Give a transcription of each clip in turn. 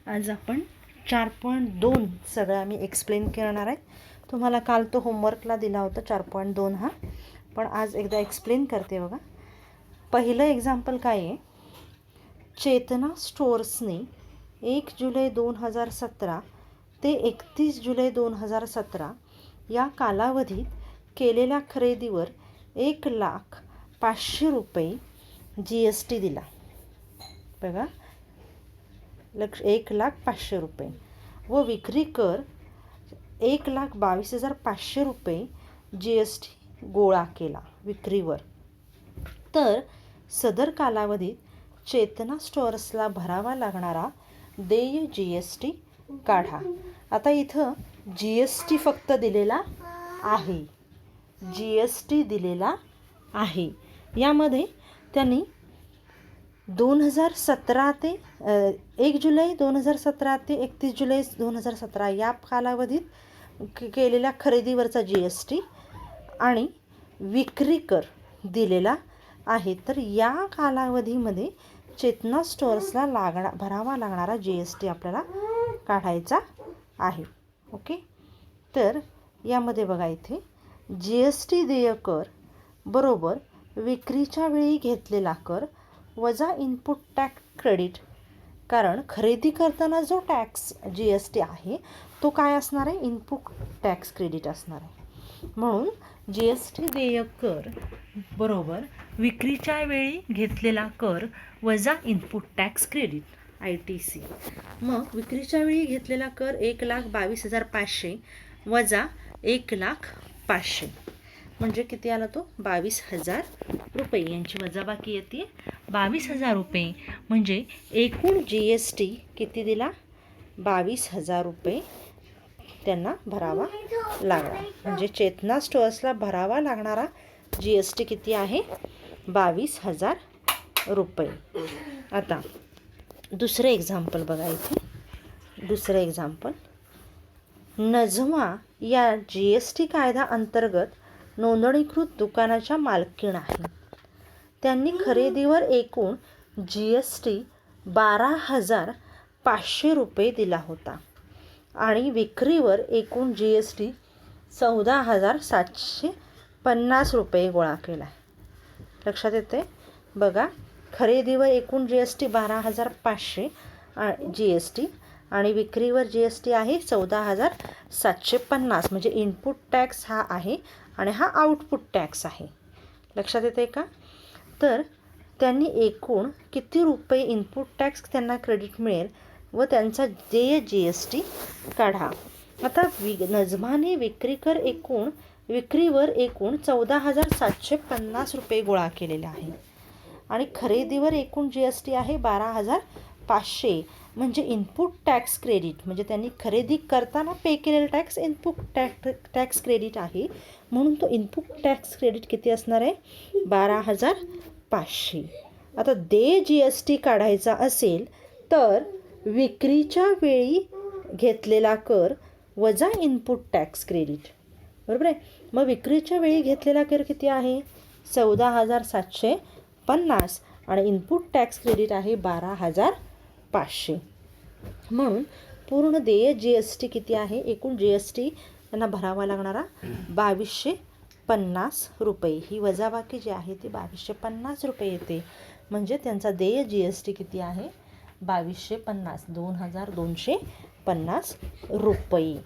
आज आपण 4.2 सगळं आम्ही एक्सप्लेन करणार आहे. तुम्हाला काल तो होमवर्कला दिला होता 4.2 हा, पण आज एकदा एक्सप्लेन करते बघा. पहिलं एक्झाम्पल काय आहे, चेतना स्टोर्सने 1 जुलै 2017 ते 31 जुलै 2017 या कालावधीत केलेल्या खरेदीवर 1,05,000 रुपये GST दिला. बघा, 1,05,000 रुपये व विक्री कर 1,22,500 रुपये GST गोळा केला विक्रीवर. तर सदर कालावधीत चेतना स्टोअर्सला भरावा लागणारा देय GST काढा. आता इथं GST फक्त दिलेला आहे, GST दिलेला आहे. यामध्ये त्यांनी 2017 ते 1 जुलै 2017 ते 31 जुलै 2017 या कालावधीत केलेल्या खरेदीवरचा GST आणि विक्री कर दिलेला आहे. तर या कालावधीमध्ये चेतना स्टोअर्सला भरावा लागणारा GST आपल्याला काढायचा आहे. ओके, तर यामध्ये बघा, इथे GST देय कर बरोबर विक्रीच्या वेळी घेतलेला कर वजा इनपुट टॅक्स क्रेडिट. कारण खरेदी करताना जो टॅक्स GST आहे तो काय असणार आहे, इनपुट टॅक्स क्रेडिट असणार आहे. म्हणून GST देय कर बरोबर विक्रीच्या वेळी घेतलेला कर वजा इनपुट टॅक्स क्रेडिट ITC. मग विक्रीच्या वेळी घेतलेला कर 1,22,500 वजा 1,05,000 म्हणजे किती आला तो 22,000 रुपये. यांची वजाबाकी येते 22,000 रुपये. म्हणजे एकूण GST किती दिला, 22,000 रुपये त्यांना भरावा लागला. म्हणजे चेतना स्टोअर्सला भरावा लागणारा GST किती आहे, 22,000 रुपये. आता दुसरं एक्झाम्पल बघा, इथे दुसरं एक्झाम्पल, नजमा या GST कायदा अंतर्गत नोंदणीकृत दुकानाच्या मालकीण आहे. त्यांनी खरेदीवर एकूण GST 12,500 रुपये दिला होता आणि विक्रीवर एकूण GST 14,750 रुपये गोळा केला. लक्षात येते बघा, खरेदीवर एकूण GST 12,500 GST आणि विक्रीवर GST आहे 14,750. म्हणजे इनपुट टॅक्स हा आहे आणि हा आउटपुट टॅक्स आहे. लक्षात येते का? तर त्यांनी एकूण किती रुपये इनपुट टॅक्स त्यांना क्रेडिट मिळेल व त्यांचा देय GST काढा. आता नजमाने विक्रीवर एकूण 14,750 रुपये गोळा केलेले आहे आणि खरेदीवर एकूण GST आहे 12,500. म्हणजे इनपुट टॅक्स क्रेडिट म्हणजे त्यांनी खरेदी करताना पे केलेला टॅक्स इनपुट टॅक्स क्रेडिट आहे. म्हणून तो इनपुट टॅक्स क्रेडिट किती असणार आहे, 12,500. आता देय GST काढायचा असेल तर विक्रीच्या वेळी घेतलेला कर वजा इनपुट टॅक्स क्रेडिट, बरोबर आहे. मग विक्रीच्या वेळी घेतलेला कर किती आहे, 14,750 आणि इनपुट टॅक्स क्रेडिट आहे 12,500. म्हणून पूर्ण देय GST किती आहे, एकूण GST त्यांना भरावा लागणारा 2,250 रुपये. ही वजाबाकी जी आहे ती 2,250 रुपये येते. म्हणजे त्यांचा देय GST किती आहे, 2,250, 2,250 रुपये.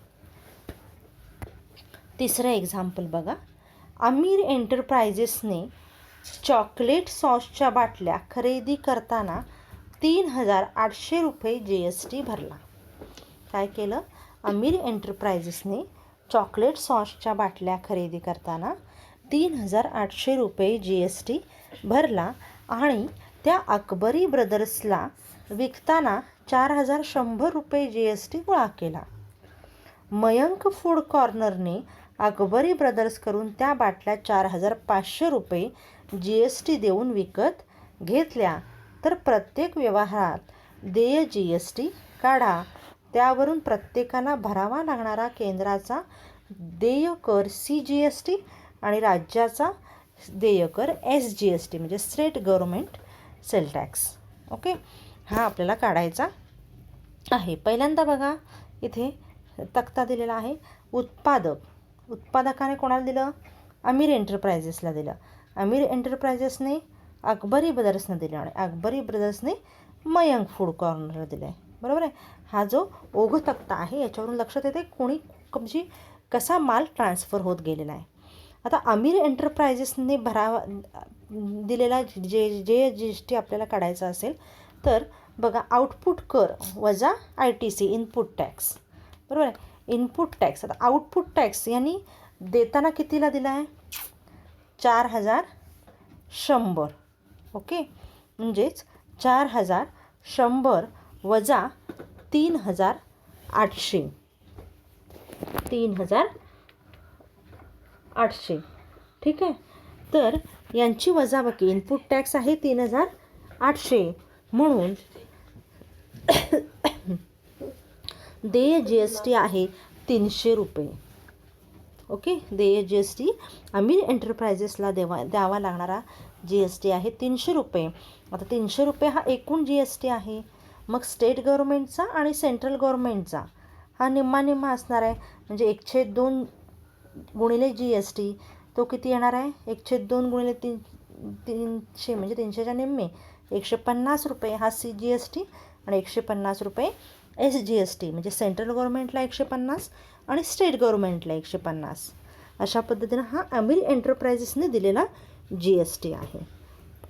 तिसरं एक्झाम्पल बघा, अमीर एंटरप्राइजेसने चॉकलेट सॉसच्या बाटल्या खरेदी करताना 3,800 रुपये GST भरला. काय केलं, अमीर एंटरप्राइजेसने चॉकलेट सॉसच्या बाटल्या खरेदी करताना 3,800 रुपये GST भरला आणि त्या अकबरी ब्रदर्सला विकताना 4,100 रुपये GST गोळा केला. मयंक फूड कॉर्नरने अकबरी ब्रदर्सकडून त्या बाटल्या 4,500 रुपये GST देऊन विकत घेतल्या. तर प्रत्येक व्यवहारात देय GST काढा. त्यावरून प्रत्येकाला भरावा लागणारा केंद्राचा देय कर CGST आणि राज्याचा देय कर SGST म्हणजे state government sale tax. Okay, हा आपल्याला काढायचा आहे. पहिल्यांदा बघा इथे तक्ता दिलेला आहे. उत्पादकाने कोणाला दिलं? अमीर एंटरप्राइजेसला दिलं. अमीर एंटरप्राइजेसने अकबरी ब्रदर्सने दिलं आणि अकबरी ब्रदर्सने मयंक फूड कॉर्नरला दिलं आहे. बरोबर आहे. हा जो ओघ तक्ता आहे याच्यावरून लक्षात येते कोणी म्हणजे कसा माल ट्रान्सफर होत गेलेला आहे. आता अमीर एंटरप्राइजेसने दिलेला जे जी एस टी आपल्याला काढायचा असेल तर बघा आउटपुट कर वजा ITC इनपुट टॅक्स. बरोबर आहे. Input tax. आता आउटपुट टॅक्स यांनी देताना कितीला दिला आहे? 4100. ओके. म्हणजेच 4100 वजा 3800. 3800. ठीक आहे. तर यांची वजाबाकी इनपुट टॅक्स आहे 3800 म्हणून देय GST आहे 300 रुपये. ओके. देय GST अमीर एंटरप्राइजेसला द्यावा लागणारा GST आहे 300 रुपये. आता 300 रुपये हा एकूण GST आहे. मग स्टेट गव्हर्नमेंटचा आणि सेंट्रल गव्हर्नमेंटचा हा निम्मा असणार आहे. म्हणजे 1/2 गुणिले GST तो किती येणार आहे? 1/2 गुणिले 300 म्हणजे 300च्या निम्मे 150 रुपये हा CGST आणि 150 रुपये SGST. म्हणजे सेंट्रल गव्हर्नमेंटला 150 आणि स्टेट गव्हर्नमेंटला 150. अशा पद्धतीनं हा अमीर एंटरप्राइजेसने दिलेला GST आहे.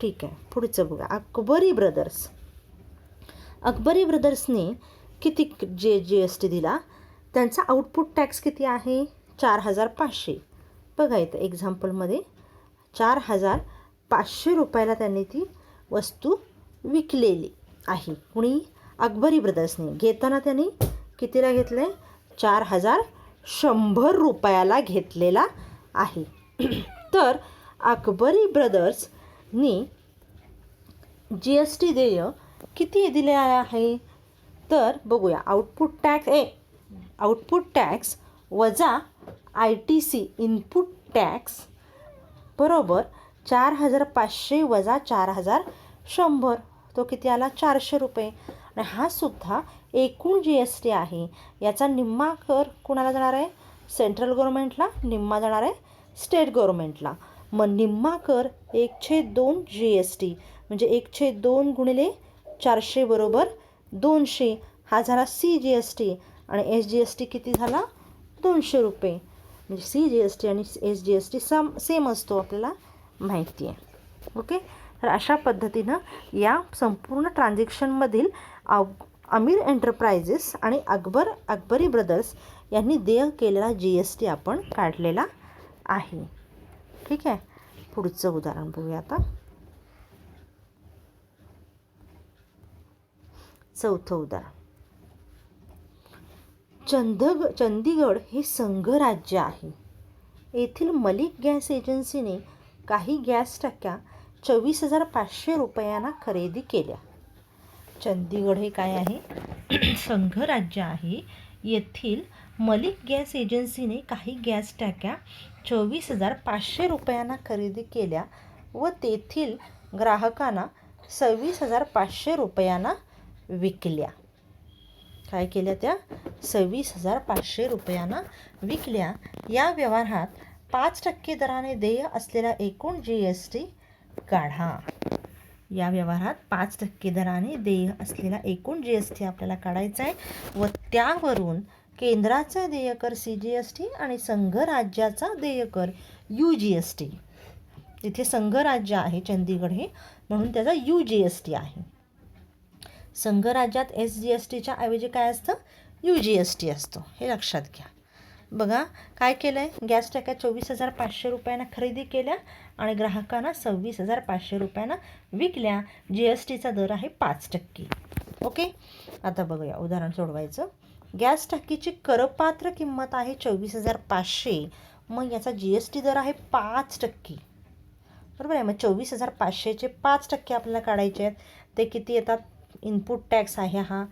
ठीक आहे. पुढचं बघा. अकबरी ब्रदर्सने किती GST दिला? त्यांचा आउटपुट टॅक्स किती आहे? 4500. बघा इथं एक्झाम्पलमध्ये 4500 रुपयाला त्यांनी ती वस्तू विकलेली आहे. कुणी? अकबरी ब्रदर्सने. घेताना त्यांनी कितीला घेतलं आहे? 4100 रुपयाला घेतलेला आहे. तर अकबरी ब्रदर्सनी GST देय किती दिले आहे? तर बघूया. आउटपुट टॅक्स वजा ITC इनपुट टॅक्स बरोबर 4500 वजा 4100 तो किती आला? 400 रुपये. आणि हा सुद्धा एकूण GST आहे. याचा निम्मा कर कुणाला जाणार आहे? सेंट्रल गव्हर्नमेंटला. निम्मा जाणार आहे स्टेट गव्हर्नमेंटला. मग निम्मा कर 1/2 GST म्हणजे 1/2 गुणिले 400 बरोबर 200. हा झाला CGST आणि SGST किती झाला? 200 रुपये. म्हणजे CGST आणि SGST सेम असतो आपल्याला माहिती आहे. ओके. तर अशा पद्धतीनं या संपूर्ण ट्रान्झॅक्शनमधील अमीर एंटरप्राइजेस आणि अकबरी ब्रदर्स यांनी देय केलेला GST आपण काढलेला आहे. ठीक आहे. पुढचं उदाहरण बघूया आता. चौथं उदाहरण. चंदीगड हे संघराज्य आहे. येथील मलिक गॅस एजन्सीने काही गॅस टाक्या 24,500 रुपयांना खरेदी केल्या. चंदीगड हे काय आहे? संघराज्य आहे. येथील मलिक गॅस एजन्सीने काही गॅस टाक्या 24,500 रुपयांना खरेदी केल्या व तेथील ग्राहकांना 26,500 रुपयांना विकल्या. काय केल्या त्या? 26,500 रुपयांना विकल्या. या व्यवहारात 5% दराने देय असलेला एकूण GST काढा. या व्यवहारात 5% दराने देय असलेला एकूण GST आपल्याला काढायचा आहे व त्यावरून केंद्राचा देयकर CGST आणि संघराज्याचा देयकर UGST. तिथे संघराज्य आहे चंदीगड हे म्हणून त्याचा UGST आहे. संघराज्यात SGSTच्या ऐवजी काय असतं? UGST असतो. हे लक्षात घ्या. बघा काय केलं आहे? गॅस टाक्या 24,500 रुपयांना खरेदी केल्या आणि ग्राहकांना 26,500 रुपयांना विकल्या. GSTचा दर आहे 5%. ओके. आता बघूया उदाहरण सोडवायचं. गॅस टाकीची करपात्र किंमत आहे 24,500. मग याचा GST दर आहे 5%. बरोबर आहे. मग 24,500चे 5% आपल्याला काढायचे आहेत. ते किती येतात? इनपुट टॅक्स आहे हा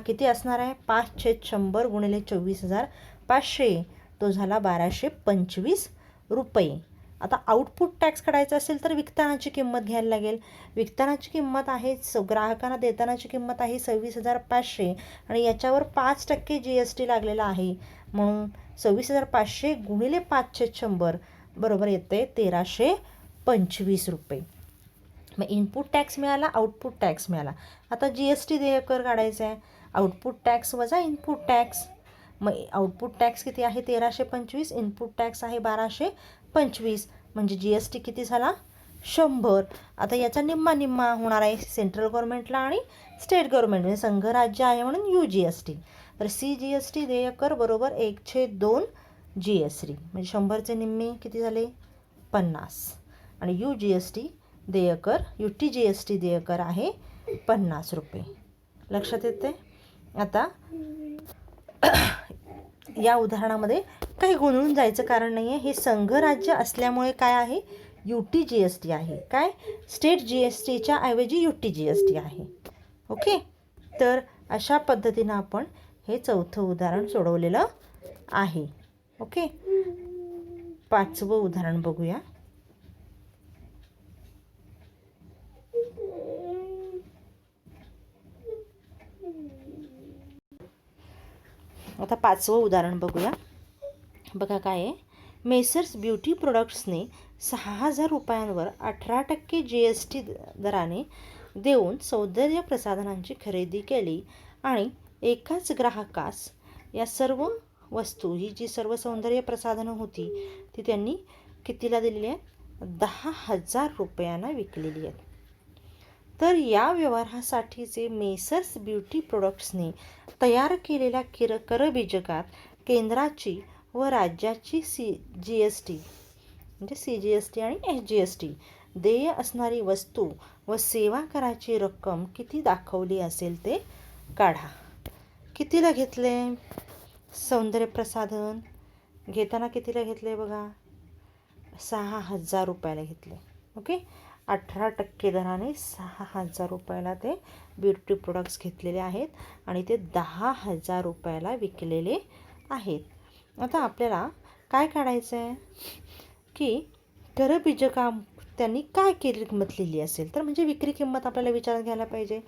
किती असणार आहे? 5/100 गुणिले 24,500 तो झाला 1,225 रुपये. आता आउटपुट टॅक्स काढायचा असेल तर विकतानाची किंमत घ्यायला लागेल. विकतानाची किंमत आहे ग्राहकांना देतानाची किंमत आहे 26,500 आणि याच्यावर 5% GST लागलेला आहे, म्हणून 26,500 गुणिले 5/100 बरोबर येते 1,325 रुपये. मग इनपुट टॅक्स मिळाला, आउटपुट टॅक्स मिळाला. आता GST देय कर काढायचा आहे. आउटपुट टॅक्स वजा इनपुट टॅक्स. मग आउटपुट टॅक्स किती आहे 1,325, इनपुट टॅक्स आहे 1,225, म्हणजे GST किती झाला 100. आता याचा निम्मा होणार आहे सेंट्रल गव्हर्नमेंटला आणि स्टेट गव्हर्नमेंट, म्हणजे संघ राज्य आहे म्हणून UGST. तर CGST देय कर बरोबर 1/2 GST, म्हणजे 100चे निम्मे किती झाले 50 आणि UGST देय कर UTGST देय कर आहे 50 रुपये. लक्षात येते. आता या उदाहरणामध्ये काही गोंधळून जायचं कारण नाही आहे. हे संघ राज्य असल्यामुळे काय आहे UTGST आहे, काय स्टेट GSTच्या ऐवजी UTGST आहे. ओके, तर अशा पद्धतीनं आपण हे चौथं उदाहरण सोडवलेलं आहे. ओके, 5वं उदाहरण बघूया. आता 5वं उदाहरण बघूया. बघा काय आहे. मेसर्स ब्युटी प्रोडक्ट्सने 6,000 रुपयांवर 18% GST दराने देऊन सौंदर्य प्रसाधनांची खरेदी केली आणि एकाच ग्राहकास या सर्व वस्तू, ही जी सर्व सौंदर्य प्रसाधनं होती ती त्यांनी कितीला दिलेली आहेत 10,000 रुपयांना विकलेली आहेत. तर या व्यवहारासाठीचे मेसर्स ब्युटी प्रोडक्ट्सने तयार केलेल्या करबीजकात केंद्राची व राज्याची GST म्हणजे CGST आणि SGST देय असणारी वस्तू व सेवा कराची रक्कम किती दाखवली असेल ते काढा. कितीला घेतले सौंदर्य प्रसाधन, घेताना कितीला घेतले बघा 6,000 रुपयाला घेतले. ओके, 18% दराने 6,000 रुपयाला ते ब्युटी प्रोडक्ट्स घेतलेले आहेत आणि ते 10,000 रुपयाला विकलेले आहेत. आता आपल्याला काय काढायचं आहे की करबीजका त्यांनी काय किंमत लिहिली असेल, तर म्हणजे विक्री किंमत आपल्याला विचारात घ्यायला पाहिजे.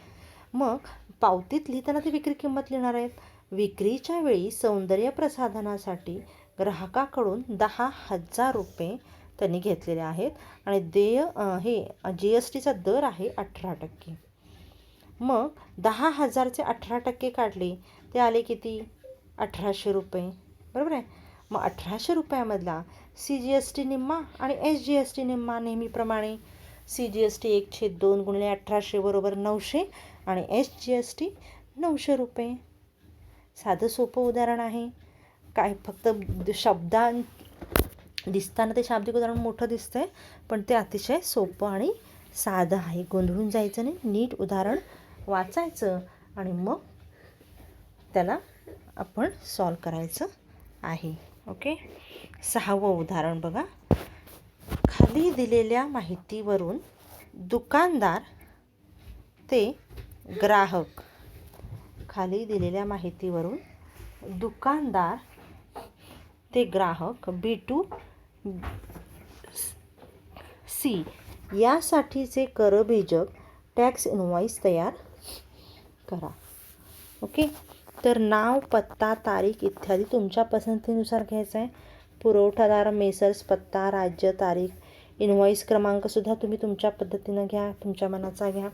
मग पावतीत लिहिताना ते विक्री किंमत लिहिणार आहेत. विक्रीच्या वेळी सौंदर्य प्रसाधनासाठी ग्राहकाकडून 10,000 रुपये त्यांनी घेतलेले आहेत आणि देय हे GSTचा दर आहे 18%. मग 10,000चे 18% काढले ते आले किती 1,800 रुपये, बरोबर आहे. मग 1,800 रुपयामधला CGST निम्मा आणि SGST निम्मा. नेहमीप्रमाणे CGST 1/2 गुणिले 1,800 बरोबर 900 आणि SGST 900 रुपये. साधं सोपं उदाहरण आहे. काय फक्त दिसताना ते शाब्दिक उदाहरण मोठं दिसतंय, पण ते अतिशय सोपं आणि साधं आहे. गोंधळून जायचं नाही, नीट उदाहरण वाचायचं आणि मग त्याला आपण सॉल्व करायचं आहे. ओके, 6वं उदाहरण बघा. खाली दिलेल्या माहितीवरून दुकानदार ते ग्राहक, खाली दिलेल्या माहितीवरून दुकानदार ते ग्राहक B2C यासाठीचे करबीजक टॅक्स इनव्हॉइस तयार करा. ओके, तर नाव, पत्ता, तारीख इत्यादी तुमच्या पसंतीनुसार घ्यायचं आहे. पुरवठादार, मेसर्स, पत्ता, राज्य, तारीख, इनव्हॉइस क्रमांकसुद्धा तुम्ही तुमच्या पद्धतीनं घ्या, तुमच्या मनाचा घ्या.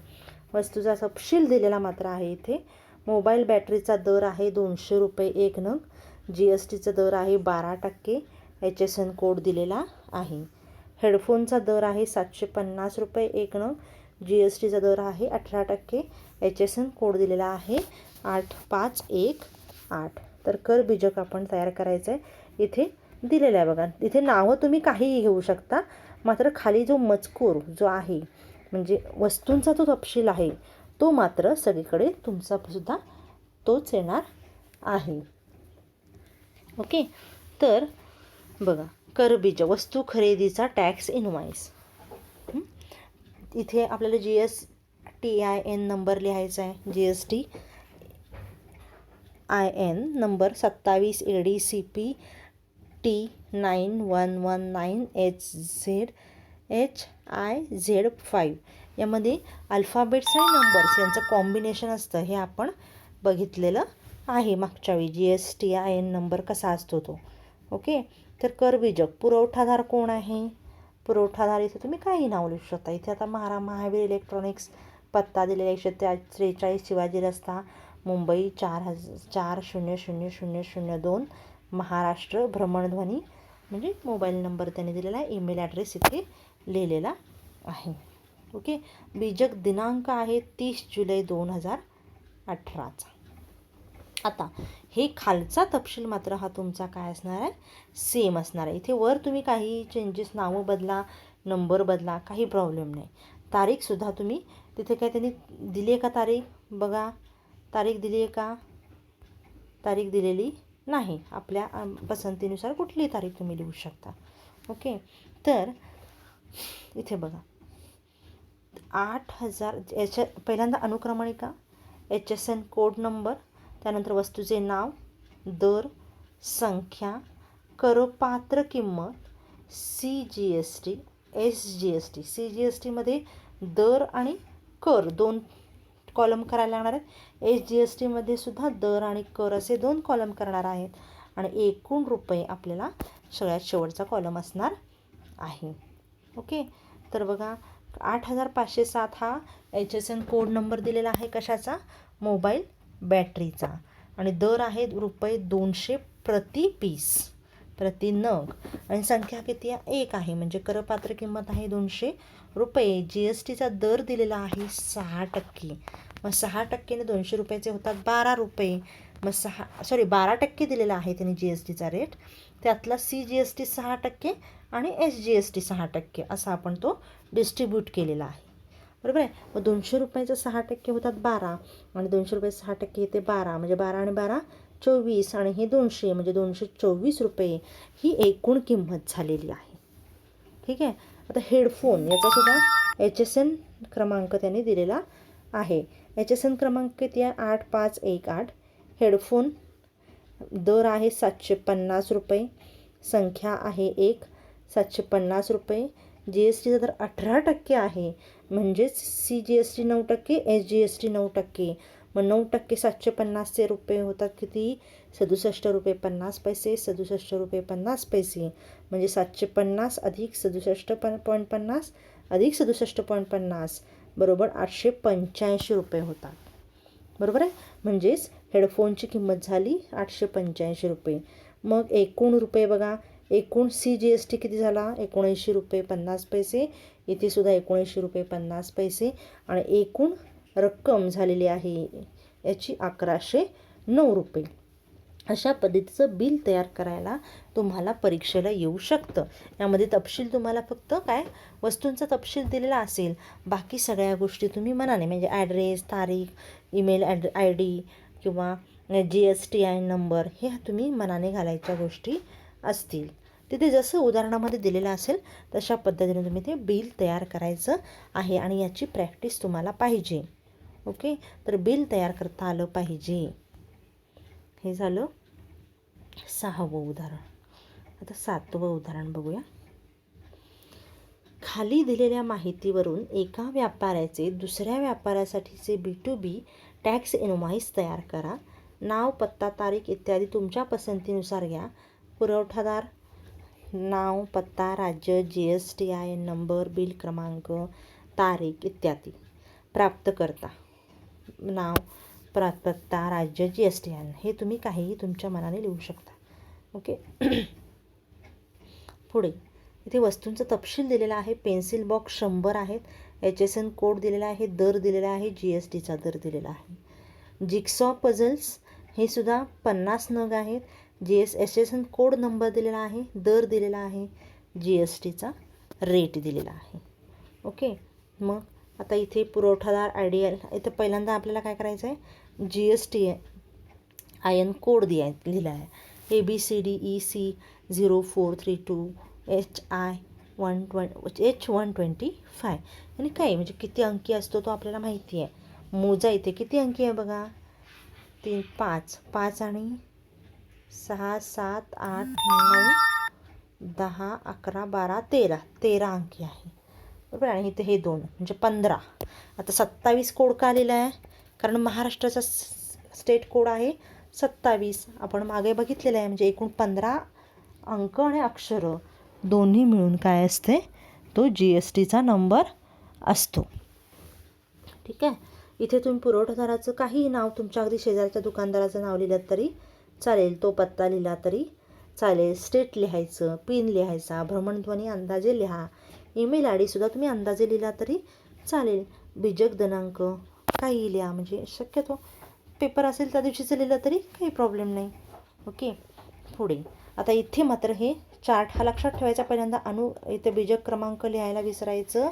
वस्तूचा तपशील दिलेला मात्र आहे इथे. मोबाईल बॅटरीचा दर आहे 200 रुपये 1 नग. GSTचा दर आहे 12%. HSN कोड दिलेला आहे. हेडफोनचा दर आहे 750 रुपये 1 नग. GSTचा दर आहे 18%. HSN कोड दिलेला आहे 8518. तर करबीजक आपण तयार करायचं आहे. इथे दिलेलं आहे बघा. इथे नावं तुम्ही काहीही घेऊ शकता, मात्र खाली जो मजकूर जो आहे म्हणजे वस्तूंचा जो तपशील आहे तो मात्र सगळीकडे तुमचा सुद्धा तोच येणार आहे. ओके, तर बघा करबीजक वस्तू खरेदीचा टॅक्स इनव्हॉइस. इथे आपल्याला GSTIN नंबर लिहायचा आहे. GSTIN नंबर 27 ADCP T9119HZ5 यामध्ये अल्फाबेट्स आणि नंबर्स यांचं कॉम्बिनेशन असतं. हे आपण बघितलेलं आहे मागच्या वेळी. GSTIN नंबर कसा असतो तो. ओके. तर करविजक पुरवठादार कोण आहे? पुरवठादार इथे तुम्ही काही नाव लिहू शकता. इथे आता महावीर इलेक्ट्रॉनिक्स पत्ता दिलेला 143 शिवाजी रस्ता, मुंबई 4000002, महाराष्ट्र. भ्रमणध्वनी म्हणजे मोबाईल नंबर त्याने दिलेला आहे. ईमेल ॲड्रेस इथे लिहिलेला आहे. ओके. बीजक दिनांक आहे 30 जुलै 2018चा. आता हे खालचा तपशील मात्र हा तुमचा काय असणार आहे? सेम असणार आहे. इथे वर तुम्ही काही चेंजेस, नावं बदला, नंबर बदला, काही प्रॉब्लेम नाही. तारीखसुद्धा तुम्ही तिथे काय त्यांनी दिली आहे का तारीख? बघा, तारीख दिली आहे का? तारीख दिलेली नाही. आपल्या पसंतीनुसार कुठलीही तारीख तुम्ही लिहू शकता. ओके. तर इथे बघा 8000 याच्या पहिल्यांदा अनुक्रमणिका, HSN कोड नंबर, त्यानंतर वस्तूचे नाव, दर, संख्या, करपात्र किंमत, CGST, SGST. CGSTमध्ये दर आणि कर 2 कॉलम करायला लागणार आहेत. SGSTमध्ये सुद्धा दर आणि कर असे 2 कॉलम करणार आहेत. आणि एकूण रुपये आपल्याला सगळ्यात शेवटचा कॉलम असणार आहे. ओके. तर बघा 8507 हा HSN कोड नंबर दिलेला आहे. कशाचा? मोबाईल बॅटरीचा. आणि दर आहे ₹200 प्रति पीस, प्रति नग. आणि संख्या किती आहे? 1 आहे. म्हणजे करपात्र किंमत आहे ₹200. GSTचा दर दिलेला आहे 6%. मग 6%ने ₹200 होतात ₹12. मग 12% दिलेला आहे त्याने GSTचा रेट. त्यातला CGST 6% आणि SGST 6% असा आपण तो डिस्ट्रीब्यूट केलेला आहे. बरोबर आहे. मग ₹200 6% होतात 12 आणि ₹200 6% येते 12. म्हणजे 12 आणि 12 24 आणि हे 200 म्हणजे ₹224 ही एकूण किंमत झालेली आहे. ठीक आहे. आता हेडफोन याचासुद्धा HSN क्रमांक त्याने दिलेला आहे. HSN क्रमांक किती आहे? 8518. हेडफोन दर आहे ₹750. संख्या आहे 1, ₹750. GSTचा दर 18% आहे. म्हणजेच CGST 9%, SGST 9%. मग 9% 750 रुपये होतात किती? ₹67.50. ₹67.50 म्हणजे 750 अधिक 67.50 अधिक 67.50 बरोबर ₹885 होतात. बरोबर आहे. म्हणजेच हेडफोनची किंमत झाली ₹885. मग एकूण रुपये बघा, एकूण CGST किती झाला? ₹79.50. इथे सुद्धा ₹79.50 आणि एकूण रक्कम झालेली आहे याची ₹1109. अशा पद्धतीचं बिल तयार करायला तुम्हाला परीक्षेला येऊ शकतं. यामध्ये तपशील तुम्हाला फक्त काय वस्तूंचा तपशील दिलेला असेल. बाकी सगळ्या गोष्टी तुम्ही मनाने म्हणजे ॲड्रेस, तारीख, ईमेल ID किंवा GSTIN नंबर हे तुम्ही मनाने घालायच्या गोष्टी असतील. तिथे जसं उदाहरणामध्ये दिलेलं असेल तशा पद्धतीने तुम्ही ते बिल तयार करायचं आहे आणि याची प्रॅक्टिस तुम्हाला पाहिजे. ओके. तर बिल तयार करता आलं पाहिजे. हे झालं 6वं उदाहरण. आता 7वं उदाहरण बघूया. खाली दिलेल्या माहितीवरून एका व्यापाऱ्याचे दुसऱ्या व्यापाऱ्यासाठीचे B2B टॅक्स इनव्हॉइस तयार करा. नाव, पत्ता, तारीख इत्यादी तुमच्या पसंतीनुसार घ्या. पुरवठादार नाव, पत्ता, राज्य, GSTIN नंबर, बिल क्रमांक, तारीख इत्यादी. प्राप्तकर्ता नाव, पत्ता, राज्य, GSTIN हे तुम्ही काहीही तुमच्या मनाने लिहू शकता. ओके. पुढे इथे वस्तूंचा तपशील दिलेला आहे. पेन्सिल बॉक्स 100 आहेत. HSN कोड दिलेला आहे. दर दिलेला आहे. GSTचा दर दिलेला आहे. जिक्सॉ पझल्स हे सुद्धा 50 नग आहेत. HSN कोड नंबर दिलेला आहे. दर दिलेला आहे. GSTचा रेट दिलेला आहे. ओके. मग आता इथे पुरवठादार आयडियल इथे पहिल्यांदा आपल्याला काय करायचं आहे? GSTIN कोड लिहिला आहे. ABCDEC 0432 H125 आणि काय म्हणजे किती अंकी असतो तो आपल्याला माहिती आहे. मोजा इथे किती अंकी आहे बघा. 3 5 5 आणि 6 7 8 9 10, 11, 12, 13 अंकी आहे बरोबर. आणि इथे हे 2 म्हणजे 15. आता 27 कोड का आलेला आहे? कारण महाराष्ट्राचा स्टेट कोड आहे 27. आपण मागे बघितलेलं आहे. म्हणजे एकूण 15 अंक आणि अक्षरं दोन्ही मिळून काय असते? तो GSTचा नंबर असतो. ठीक आहे. इथे तुम्ही पुरवठादाराचं काहीही नाव, तुमच्या अगदी शेजारच्या दुकानदाराचं नाव लिहिलं तरी चालेल, तो पत्ता लिहिला तरी चालेल, स्टेट लिहायचं, पिन लिहायचा, भ्रमणध्वनी अंदाजे लिहा, ईमेल ID सुद्धा तुम्ही अंदाजे लिहिला तरी चालेल, बीजक दिनांक काही लिहा. म्हणजे शक्यतो पेपर असेल त्या दिवशीचं लिहिलं तरी काही प्रॉब्लेम नाही. ओके. पुढे आता इथे मात्र हे चार्ट हा लक्षात ठेवायचा पहिल्यांदा. इथे बीजक क्रमांक लिहायला विसरायचं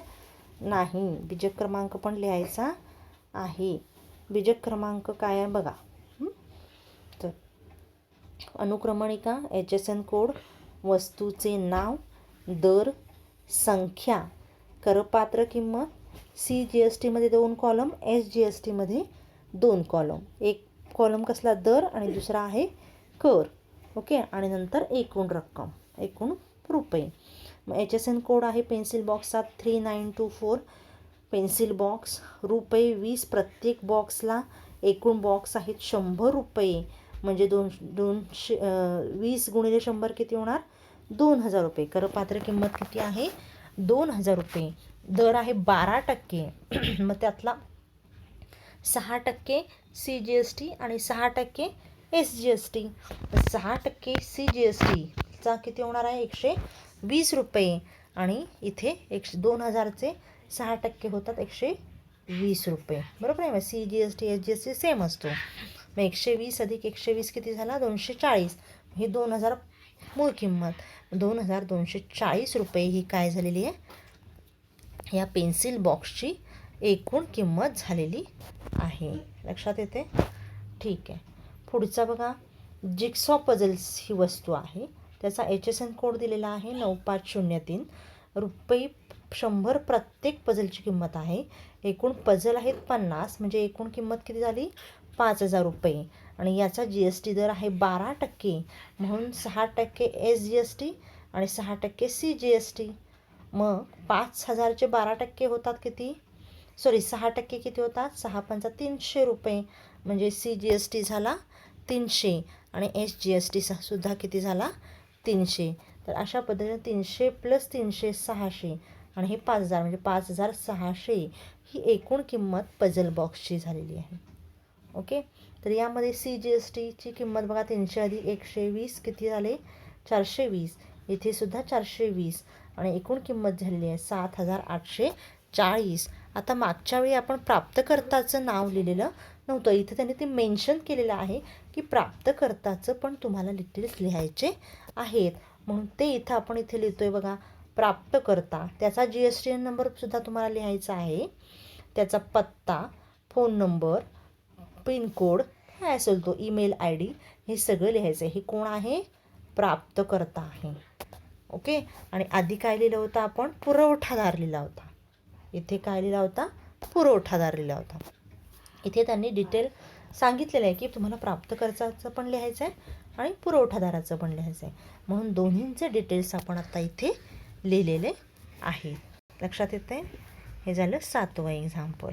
नाही. बीजक क्रमांक पण लिहायचा आहे. बीजक क्रमांक काय आहे बघा. तर अनुक्रमणिका, HSN कोड, वस्तूचे नाव, दर, संख्या, करपात्र किंमत, CGSTमध्ये 2 कॉलम, SGSTमध्ये 2 कॉलम. एक कॉलम कसला? दर, आणि दुसरा आहे कर. ओके. आणि नंतर एकूण रक्कम, एकूण रुपये. मग HSN कोड आहे पेन्सिल बॉक्सचा 3924. पेन्सिल बॉक्स रुपये 20 प्रत्येक बॉक्सला. एकूण बॉक्स आहेत 100 रुपये. म्हणजे 20 गुणिले 100 किती होणार? 2000 रुपये. करपात्र किंमत किती आहे? 2000 रुपये. दर आहे 12%. मग त्यातला 6% CGST आणि 6% SGST. 6% CGSTचा किती होणार आहे? 120 रुपये. आणि इथे 2000चे 6% होतात 120 रुपये बरोबर आहे. मग CGST SGST सेम असतो. मग 120 अधिक 120 किती झाला? 240. ही 2000 मूळ किंमत. 2240 रुपये ही काय झालेली आहे? या पेन्सिल बॉक्सची एकूण किंमत झालेली आहे. लक्षात येते? ठीक आहे. पुढचा बघा, जिक्सॉ पझल्स ही वस्तू आहे. त्याचा HSN कोड दिलेला आहे 9503. रुपये 100 प्रत्येक पझलची किंमत आहे. एकूण पझल आहेत 50. म्हणजे एकूण किंमत किती झाली? 5000 रुपये. आणि याचा GST दर आहे 12%. म्हणून 6% SGST आणि 6% CGST. मग 5000चे 12% होतात किती? 6% किती होतात? 6 पंचा 300 रुपये. म्हणजे CGST झाला 300 आणि SGST सुद्धा किती झाला? 300. तर अशा पद्धतीने 300 + 300 600 आणि हे 5000 म्हणजे 5600 ही एकूण किंमत पझल बॉक्सची झालेली आहे. ओके. तर यामध्ये CGSTची किंमत बघा 300 अधिक 120 किती झाले? 420. इथे सुद्धा 420 आणि एकूण किंमत झालेली आहे 7840. आता मागच्या वेळी आपण प्राप्तकर्ताचं नाव लिहिलेलं नव्हतं. इथे त्यांनी ते मेन्शन केलेलं आहे की प्राप्तकर्ताचं पण तुम्हाला डिटेल्स लिहायचे आहेत. म्हणून ते इथं आपण इथे लिहितोय बघा. प्राप्तकर्ता, त्याचा GSTN नंबरसुद्धा तुम्हाला लिहायचा आहे. त्याचा पत्ता, फोन नंबर, पिनकोड काय असेल तो, ईमेल ID हे सगळं लिहायचं आहे. हे कोण आहे? प्राप्तकर्ता आहे. ओके. आणि आधी काय लिहिलं होतं आपण? पुरवठादार लिहिला होता. इथे काय लिहिला होता? पुरवठादार लिहिला होता. इथे त्यांनी डिटेल सांगितलेलं आहे की तुम्हाला प्राप्तकर्त्याचं पण लिहायचं आहे आणि पुरवठादाराचं पण लिहायचं आहे. म्हणून दोन्हींचे डिटेल्स आपण आता इथे लिहिलेले आहेत. लक्षात येतं आहे? हे झालं 7वं एक्झाम्पल.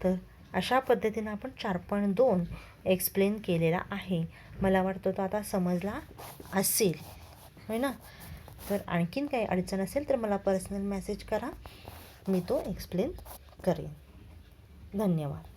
तर अशा पद्धतीनं आपण 4.2 एक्सप्लेन केलेला आहे. मला वाटतं तो आता समजला असेल, होय ना? तर आणखीन काही अडचण असेल तर मला पर्सनल मेसेज करा, मी तो एक्सप्लेन करेन. धन्यवाद.